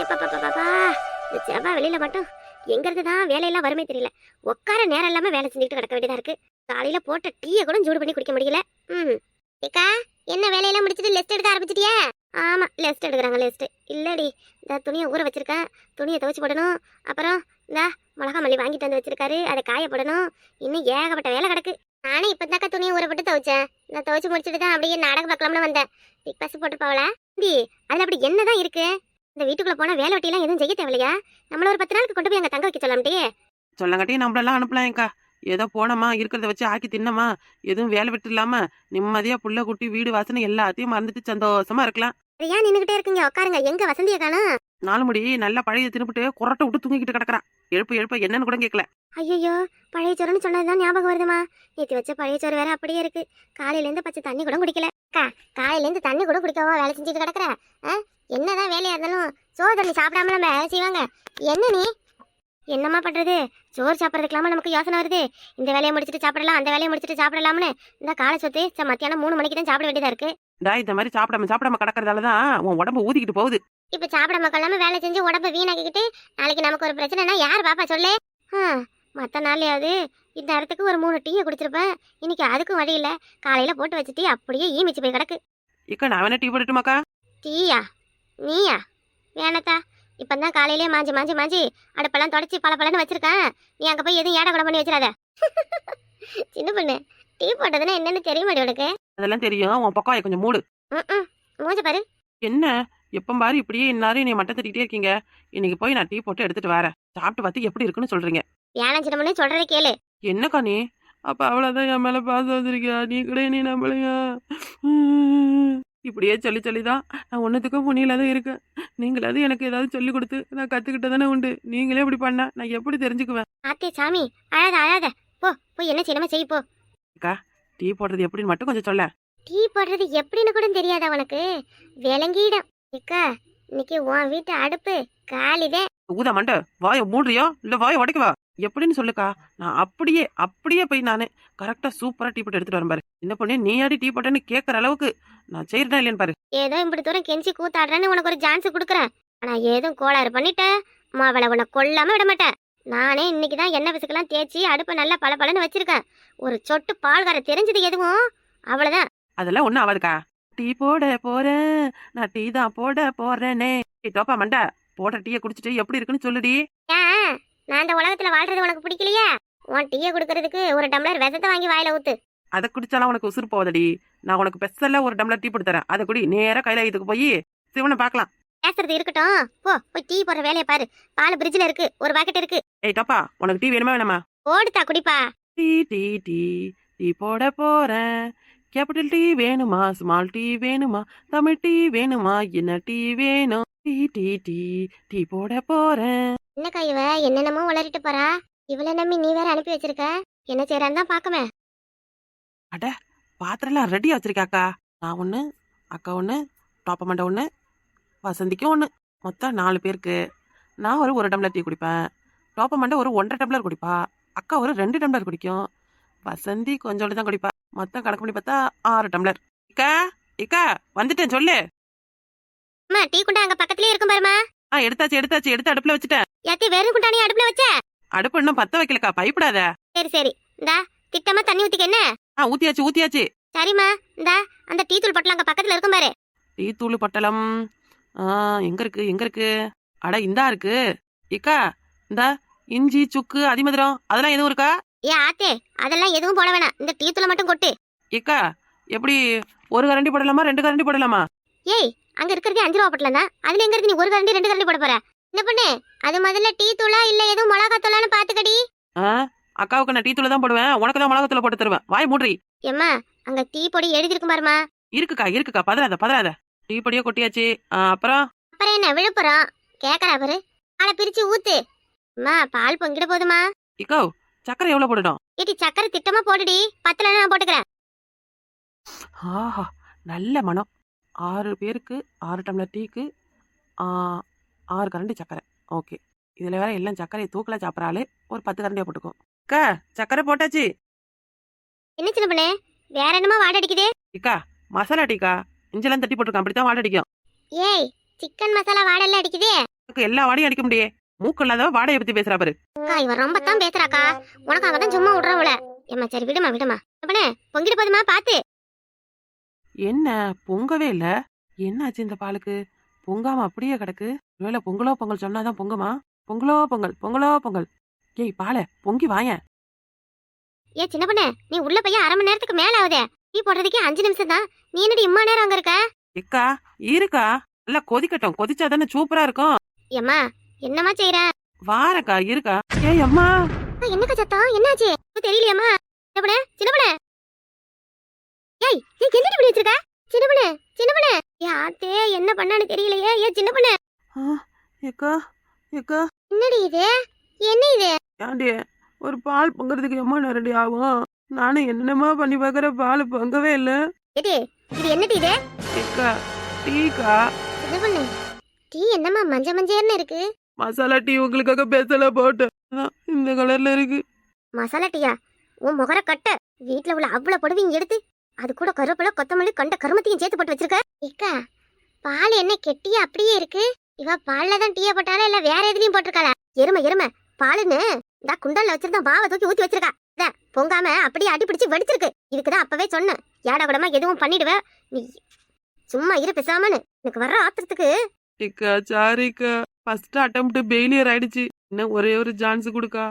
எப்பா இந்த செவ்வாய் வெளியில மட்டும் எங்க இருந்துதான் வேலையெல்லாம் வருமே தெரியல. உட்கார நேரம் இல்லாம வேலை செஞ்சுட்டு கிடக்க வேண்டியதா இருக்கு. காலையில போட்ட டீயை கூட சூடு பண்ணி குடிக்க முடியல. ஏக்கா, என்ன வேலையெல்லாம் முடிச்சிட்டு லெஸ்ட் எடுக்க ஆரம்பிச்சிட்டியா? ஆமா, லெஸ்ட் எடுக்கிறாங்க. லெஸ்ட் இல்லடி, இந்த துணியை ஊற வச்சிருக்கேன். துணியை துவைச்சு போடணும். அப்புறம் இந்த மிளகா மல்லி வாங்கிட்டு வந்து வச்சிருக்காரு, அதை காய போடணும். இன்னும் ஏகப்பட்ட வேலை கிடக்கு. நானே இப்பதாக்கா துணியை ஊற போட்டு துவைச்சேன். நான் துவைச்சு முடிச்சுட்டு தான் அப்படியே நாடகம் பார்க்கலாம்னு வந்தேன். பிக் பாஸ் போட்டு போவல அதுல அப்படி என்னதான் இருக்கு? இந்த வீட்டுக்குள்ள போனா வேலை வெட்டியெல்லாம் எதுவும் செய்ய தேவையா? நம்மள ஒரு 10 நாளுக்கு கொண்டு போய் அங்க தங்க வைக்க சொல்லாமட்டே. சொல்லங்காட்டி நம்மளெல்லாம் அனுப்பலாம்க்கா. ஏதோ போனோமா, இருக்கிறத வச்சு ஆக்கி தின்னமா, எதுவும் வேலை விட்டு இல்லாம நிம்மதியா புள்ள குட்டி வீடு வாசனை எல்லாத்தையும் மறந்துட்டு சந்தோஷமா இருக்கலாம். ஏன் நின்னுகிட்டே இருக்கீங்க? உட்காருங்க. எங்க வசந்தியை காணோம்? நாலு முடி நல்லா பழைய தின்னுபிட்டு குரட்டை விட்டு தூங்கிக்கிட்டு கிடக்குறான். எழுப்ப என்னன்னு கூட கேட்கல. ஐயோ, பழைய சோறுன்னு சொன்னதுதான் ஞாபகம் வருதுமா. நேற்று வச்ச பழைய சோறு வேற அப்படியே இருக்கு. காலையில இருந்து பச்சை தண்ணி கூட குடிக்கல. காலையில இருந்து தண்ணி கூட குடிக்கவா வேலை செஞ்சுட்டு கிடக்குற? என்னதான் வேலையா இருந்தாலும் சோறு தண்ணி சாப்பிடாம நம்ம வேலை செய்வாங்க. என்ன நீ என்னம்மா பண்றது? சோறு சாப்பிட்றதுக்கலாமா நமக்கு யோசனை வருது. இந்த வேலையை முடிச்சுட்டு சாப்பிடலாம், அந்த வேலையை முடிச்சுட்டு சாப்பிடலாம்னு இந்த காலை சொத்து மத்தியானம் 3 மணிக்கு தான் சாப்பிட வேண்டியதா இருக்கு. இந்த மாதிரி சாப்பிடாம கிடக்கிறதாலதான் உன் உடம்பு ஊதிக்கிட்டு போகுது. இப்ப சாப்பிடாம கொள்ளாம வேலை செஞ்சு உடம்ப வீணாக்கிக்கிட்டு நாளைக்கு நமக்கு ஒரு பிரச்சனைனா யார் பாப்பா சொல்லு? மற்ற நாளையாவது இந்த நேரத்துக்கு ஒரு 3 டீயை குடிச்சிருப்பேன். இன்னைக்கு அதுக்கும் வழி இல்ல. காலையில போட்டு வச்சு டீ அப்படியே ஈமிச்சு போய் கிடக்கு. இக்கா, நான் வேணா டீ போட்டுட்டுமாக்கா? டீயா? நீயா? வேணத்தா. இப்பதான் காலையிலே மாஞ்சி அடுப்பெல்லாம் தொடச்சி பலன்னு வச்சிருக்கேன். நீ அங்க போய் எதுவும் ஏடா கூட பண்ணி வச்சிடாத. சின்ன பொண்ணு, டீ போட்டதுன்னா என்னன்னு தெரிய மாட்டேன் உனக்கு? அதெல்லாம் தெரியும். உன் பக்கம் கொஞ்சம் மூடு. மூஞ்ச பாரு. என்ன எப்ப பாரு இப்படியே இன்னாரும் நீ மட்டம் தட்டிக்கிட்டே இருக்கீங்க. இன்னைக்கு போய் நான் டீ போட்டு எடுத்துட்டு வரேன். சாப்பிட்டு பார்த்து எப்படி இருக்குன்னு சொல்றீங்க. ஏன் சின்ன பொண்ணு, சொல்றதை கேளு. என்னக்கா நீ? அப்ப அவ்வளவுதான் என் மேல பாசம் வந்திருக்கியா? நீ கூட நீ நம்பளையா? இப்படியே சொல்லிதான் நான் ஒன்னுத்துக்கும் புண்ணியில இருக்கேன். நீங்களாவது எனக்கு ஏதாவது சொல்லி கொடுத்து நான் கத்துக்கிட்டதானே உண்டு. நீங்களே இப்படி பண்ணா நான் எப்படி தெரிஞ்சுக்குவேன்? ஆத்தே சாமி, அழாத போய் என்ன சின்னமா செய் போ. அக்கா, டீ போடுறது எப்படின்னு மட்டும் கொஞ்சம் சொல்ல. டீ போடுறது எப்படின்னு கூட தெரியாதா உனக்கு? விளங்கிடும். ஏக்கா, இன்னைக்கு உன் வீட்டு அடுப்பு காலிதே. ஊதா மண்ட, வாய மூடுறியோ இல்ல வாய உடைக்கவா? எப்படின்னு சொல்லுக்கா. நான் அப்படியே போய் நானு கரெக்டா சூப்பரா டீ போட்டு எடுத்துட்டு வரேன் பாரு. என்ன பொண்ணு, நீ ஆடி டீ போட்டேன்னு கேட்கற அளவுக்கு நான் செய்யறேன் இல்லையான்னு பாரு. ஏதோ இப்படி தூரம் கெஞ்சி கூத்தாடுறேன்னு உனக்கு ஒரு சான்ஸ் கொடுக்குறேன். ஆனா ஏதும் கோளாறு பண்ணிட்டேன் மாவளை உன்னை கொல்லாம விட மாட்டேன். நானே இன்னைக்குதான் எண்ணெய் பிசுக்கெல்லாம் தேய்ச்சி அடுப்பை நல்லா பலன்னு வச்சிருக்கேன். ஒரு சொட்டு பால் வர தெரிஞ்சது எதுவும் அவ்வளவுதான். அதெல்லாம் ஒண்ணும் ஆகாதுக்கா. டீ போட போறேன், நான் டீ தான் போட போறேனே. டோப்பா மண்டா, போடுற டீயை குடிச்சிட்டு எப்படி இருக்குன்னு சொல்லுடி. ஏன் நான் இந்த உலகத்துல வாழ்றது உனக்கு பிடிக்கலையா? உன் டீயை குடுக்கறதுக்கு ஒரு டம்ளர் விஷத்தை வாங்கி வாயில ஊத்து. அதை குடிச்சாலும் உனக்கு உசுறு போவதடி. நான் உனக்கு பெஸ்ட்ல ஒரு டம்ளர் டீ போட்டு தரேன். அதை குடி. நேரா கையில இதுக்கு போய் சிவனை பாக்கலாம். பேசுறது இருக்கட்டும், போய் டீ போடுற வேலையை பாரு. பால் பிரிட்ஜ்ல இருக்கு, ஒரு பாக்கெட் இருக்கு. ஏய் டோப்பா, உனக்கு டீ வேணுமா வேணாமா? ஓடுதா குடிப்பா. டீ டீ டீ டீ போட போறேன். கேபிட்டல் டீ வேணுமா, ஸ்மால் டீ வேணுமா, தமிழ் டீ வேணுமா, என்ன டீ வேணும்? டீ டீ டீ டீ போட போறேன். என்னக்கா இவ என்னென்னமோ வளரிட்டு போறா? இவளை நம்பி நீ வேற அனுப்பி வச்சிருக்க. என்ன செய்யறான்னு தான் பாக்கமே. அட, பாத்திரம்லாம் ரெடியா வச்சிருக்காக்கா. நான் ஒண்ணு, அக்கா ஒண்ணு, டோப்பா மண்டை ஒண்ணு, வசந்திக்கும் ஒண்ணு. மொத்தம் 4 பேருக்கு. நான் ஒரு டம்ளர் டீ குடிப்பேன். டோப்பா மண்டை ஒரு 1.5 டம்ளர் குடிப்பா. அக்கா ஒரு 2 டம்ளர் குடிக்கும். வசந்தி கொஞ்சோண்டு தான் குடிப்பா. மொத்தம் கணக்கு பண்ணி பார்த்தா 6 டம்ளர். இக்கா வந்துட்டேன் சொல்லு. டீ குண்டா அங்க பக்கத்துலயே இருக்கும் பாருமா. எடுத்தாச்சு எடுத்து அடுப்புல வச்சுட்டேன். யாத்தி வெறும் குண்டானி அடுப்புல வச்ச? அடுப்பு இன்னும் பத்த வைக்கலக்கா, பயப்படாத. சரி இந்தா திட்டமா தண்ணி ஊத்திக்க. என்ன? ஊத்தியாச்சு. சரிம்மா, இந்தா அந்த டீ தூள் பொட்டலம் அங்க பக்கத்துல இருக்கும் பாரு. டீ தூள் பொட்டலம் எங்க இருக்கு? அட, இந்தா இருக்கு. இக்கா, இந்தா இஞ்சி சுக்கு அதிமதுரம் அதெல்லாம் எதுவும் இருக்கா? ஆத்தே, அதெல்லாம் எதுவும் போட வேணாம். இந்த டீ தூளை மட்டும் கொட்டு. இக்கா, எப்படி 1 கரண்டி போடலாமா 2 கரண்டி போடலாமா? ஏய், அங்க இருக்கிறதே 5 ரூபா பொட்டலம் தான். அதுல எங்க இருக்கு நீ 1 கரண்டி 2 கரண்டி போட போற? என்ன பண்ணு, அது முதல்ல டீ தூளா இல்ல எதுவும் மிளகா தூளான்னு பாத்துக்கடி. அக்காவுக்கு நான் டீ தூள் தான் போடுவேன், உனக்கு தான் மிளகா தூள் போட்டு தருவேன். வாய் மூடுறி. ஏம்மா, அங்க டீ பொடி எழுதி இருக்கும் பாருமா. இருக்குக்கா, பதறாத. டீ பொடியோ கொட்டியாச்சு. அப்புறம் என்ன விழுப்புரம் கேக்குறா பாரு. பாலை பிரிச்சு ஊத்து. அம்மா, பால் பொங்கிட போதுமா. இக்கோ, சக்கரை எவ்வளவு போடணும்? ஏடி, சக்கரை திட்டமா போடுடி. 10 நான் போட்டுக்கிறேன். ஆஹா, நல்ல மனம். 6 பேருக்கு 6 டம்ளர் டீக்கு 6 கரண்டி சக்கரை. ஓகே, இதுல வேற எல்லாம் சக்கரையை தூக்கல சாப்பிட்றாளு. ஒரு 10 கரண்டியா போட்டுக்கோ. அக்கா, சக்கரை போட்டாச்சு. என்ன சின்ன பண்ணே, வேற என்னமா வாட அடிக்குது? இக்கா, மசாலா டீக்கா, இஞ்செல்லாம் தட்டி போட்டுருக்கான், அப்படித்தான் வாட அடிக்கும். ஏய், சிக்கன் மசாலா வாடெல்லாம் அடிக்குது. எல்லா வாடையும் அடிக்க முடியே. மூக்கு இல்லாதவ வாடையை பத்தி பேசுறா பாரு. அக்கா இவ ரொம்ப தான் பேசுறாக்கா. உனக்காக தான் சும்மா விடுறவள. ஏம்மா சரி விடுமா விடுமா. அப்பனே பொங்கிட்டு போதுமா பாத்து. என்ன பொங்கவே இல்ல? என்னாச்சு இந்த பாலுக்கு? பொங்காம அப்படியே கிடக்கு. ஒருவேளை பொங்கலோ பொங்கல் சொன்னாதான் பொங்குமா? பொங்கலோ பொங்கல் பொங்கலோ பொங்கல். ஏய் பால பொங்கி வாயேன். ஏ சின்ன பொண்ணு நீ உள்ள போய் 1/2 மணி நேரத்துக்கு மேல ஆகுதே. டீ போடுறதுக்கே 5 நிமிஷம் தான். நீ என்னடி இம்மா நேரம் அங்க இருக்க? எக்கா இருக்கா? நல்லா கொதிக்கட்டும், கொதிச்சாதானே சூப்பரா இருக்கும். ஏம்மா என்னம்மா செய்யற? வாரக்கா இருக்கா? ஏய் அம்மா என்னக்கா சத்தம்? என்னாச்சு? தெரியலையாம்மா? சின்ன பொண்ணு சின்ன பொண்ணு. ஏய் நீ என்னடி பண்ணி வச்சிருக்க? சின்ன பொண்ணு சின்ன பொண்ணு. ஏ ஆத்தே என்ன பண்ணான்னு தெரியலையே. ஏ சின்ன பொண்ணு. எக்கா எக்கா என்னடி இது? என்ன இது? ஏண்டி ஒரு பால் பொங்குறதுக்கு எம்மா நேரடி ஆகும்? நானும் என்னென்னமா பண்ணி பாக்குற, பால் பொங்கவே இல்ல. ஏடி இது என்னடி இது? எக்கா டீக்கா. சின்ன பொண்ணு டீ என்னம்மா மஞ்ச மஞ்சேர்னு இருக்கு? மசாலா டீ உங்களுக்காக பெசல போட்டு இந்த கலர்ல இருக்கு. மசாலா டீயா? உன் முகர கட்ட. வீட்ல உள்ள அவ்வளவு பொடுவையும் எடுத்து அது கூட கருவேப்பிலை கொத்தமல்லி கண்ட கருமத்தையும் சேர்த்து போட்டு வச்சிருக்க. ஏக்கா பால் என்ன கெட்டியா அப்படியே இருக்கு? இவ பால்ல தான் டீயை போட்டாலா இல்ல வேற எதுலயும் போட்டிருக்காளா? எருமை எருமை பாலுன்னு இந்த குண்டல்ல வச்சிருந்தா மாவை தூக்கி ஊத்தி வச்சிருக்கா. பொங்காம அப்படியே அடி பிடிச்சு வெடிச்சிருக்கு. இதுக்குதான் அப்பவே சொன்னேன் ஏடா கூடமா எதுவும் பண்ணிடுவ நீ. சும்மா இரு பேசாமனு. எனக்கு வர்ற ஆத்திரத்துக்கு. இக்கா சாரிக்கா, ஃபர்ஸ்ட் அட்டெம்ப்ட் ஃபெயிலியர் ஆயிடுச்சு. இன்னும் ஒரே ஒரு சான்ஸ் கொடுக்கா.